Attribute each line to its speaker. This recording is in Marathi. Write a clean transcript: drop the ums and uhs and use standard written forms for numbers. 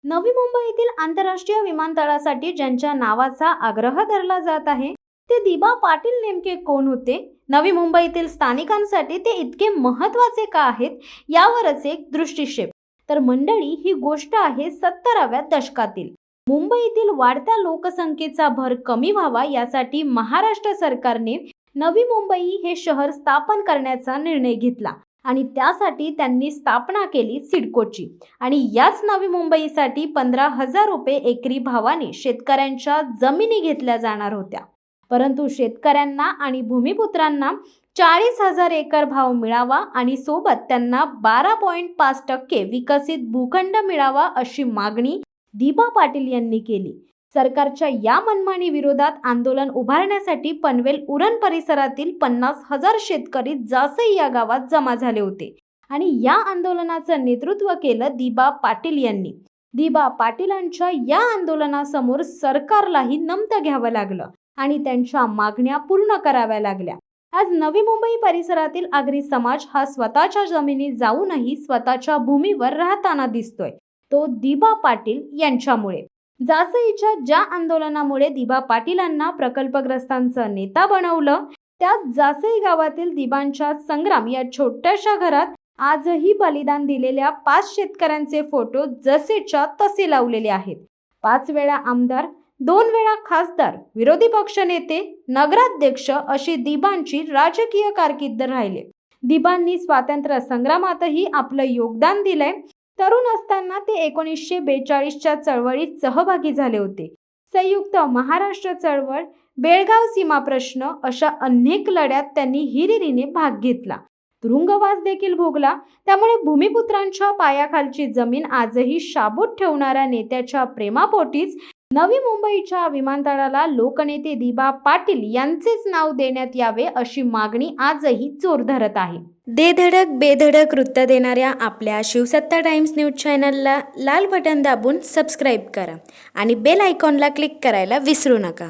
Speaker 1: नवी मुंबईतील आंतरराष्ट्रीय विमानतळासाठी ज्यांच्या नावाचा आग्रह धरला जात आहे ते दिबा पाटील नेमके कोण होते? नवी मुंबईतील स्थानिकांसाठी ते इतके महत्त्वाचे का आहेत यावरच एक दृष्टिक्षेप. तर मंडळी, ही गोष्ट आहे 70व्या दशकातील. मुंबईतील वाढत्या लोकसंख्येचा भर कमी व्हावा यासाठी महाराष्ट्र सरकारने नवी मुंबई हे शहर स्थापन करण्याचा निर्णय घेतला आणि त्यासाठी त्यांनी स्थापना केली सिडकोची. आणि याच नवी मुंबईसाठी 15,000 रुपये एकरी भावाने शेतकऱ्यांच्या जमिनी घेतल्या जाणार होत्या. परंतु शेतकऱ्यांना आणि भूमिपुत्रांना 40,000 एकर भाव मिळावा आणि सोबत त्यांना 12.5% विकसित भूखंड मिळावा अशी मागणी दिबा पाटील यांनी केली. सरकारच्या या मनमानी विरोधात आंदोलन उभारण्यासाठी पनवेल उरण परिसरातील 50,000 शेतकरी जासई या गावात जमा झाले होते आणि या आंदोलनाचं नेतृत्व केलं दिबा पाटील यांनी. दिबा पाटीलांच्या या आंदोलनासमोर सरकारलाही नमतं घ्यावं लागलं आणि त्यांच्या मागण्या पूर्ण कराव्या लागल्या. आज नवी मुंबई परिसरातील आगरी समाज हा स्वतःच्या जमिनी जाऊनही स्वतःच्या भूमीवर राहताना दिसतोय, तो दिबा पाटील यांच्यामुळे. जासईच्या ज्या आंदोलनामुळे दिबा पाटीलांना प्रकल्पग्रस्तांचा नेता बनवलं, त्यात जासई गावातील दिबांच्या संग्राम या छोट्याशा घरात आजही बलिदान दिलेल्या 5 शेतकऱ्यांचे फोटो जसेच्या तसे लावलेले आहेत. 5 वेळा आमदार, 2 वेळा खासदार, विरोधी पक्षनेते, नगराध्यक्ष अशी दिबांची राजकीय कारकीर्द राहिले. दिबांनी स्वातंत्र्य संग्रामातही आपलं योगदान दिलंय. तरुण असताना ते 1942च्या चळवळीत सहभागी झाले होते. संयुक्त महाराष्ट्र चळवळ, बेळगाव सीमा प्रश्न अशा अनेक लढ्यात त्यांनी हिरिरीने भाग घेतला. तुरुंगवास देखील भोगला. त्यामुळे भूमिपुत्रांच्या पायाखालची जमीन आजही शाबूत ठेवणाऱ्या नेत्याच्या प्रेमापोटीच नवी मुंबईच्या विमानतळाला लोकनेते दिबा पाटील यांचेच नाव देण्यात यावे अशी मागणी आजही जोर धरत आहे.
Speaker 2: धडक बेधडक वृत्त देणाऱ्या आपल्या शिवसत्ता टाइम्स न्यूज चॅनलला लाल बटन दाबून सबस्क्राईब करा आणि बेल आयकॉनला क्लिक करायला विसरू नका.